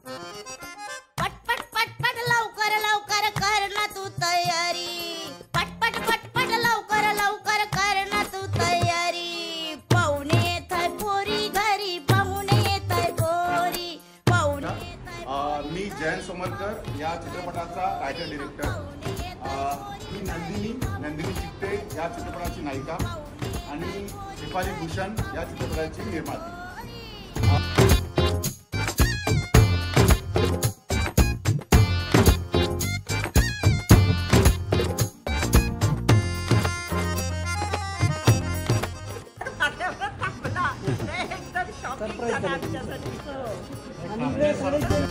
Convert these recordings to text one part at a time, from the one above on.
पटपट पटपट लवकर लवकर कर ना तू तयारी, पटपट पटपट लवकर लवकर कर ना तू तयारी, पाहुणे येताय पोरी घरी, पाहुणे येताय पोरी, पाहुणे येताय। मी जयंत सोमरकर या चित्रपटाचा रायटर डिरेक्टर। मी नंदिनी चित्ते या चित्रपटाची नायिका आणि शेफाली भूषण या चित्रपटाची निर्माती।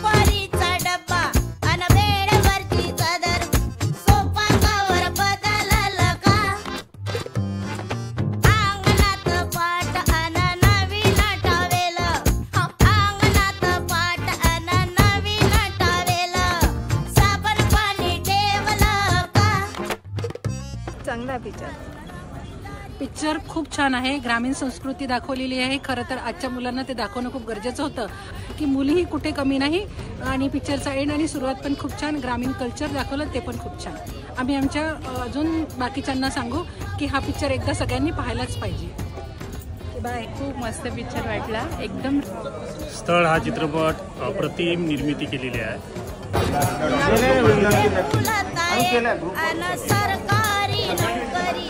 परीचा डब्बा अन बेडवरची चादर, सोफा कवर बदलला का, अंगणात पाट अन नवीन टावेल, अंगणात पाट अन नवीन टावेल, साबण पाणी ठेवलं का। चांगला पिक्चर खूप छान आहे। ग्रामीण संस्कृती दाखवलेली आहे। खरं तर आजच्या मुलांना ते दाखवणं खूप गरजेचं होतं की मुलीही कुठे कमी नाही। आणि पिक्चरचा एंड आणि सुरुवात पण खूप छान, ग्रामीण कल्चर दाखवलं ते पण खूप छान। आम्ही आमच्या अजून बाकीच्यांना सांगू की हा पिक्चर एकदा सगळ्यांनी पाहायलाच पाहिजे। बाय, खूप मस्त पिक्चर वाटला एकदम। स्थळ हा चित्रपट अप्रतिम निर्मिती केलेली आहे। सरकारी नोकरी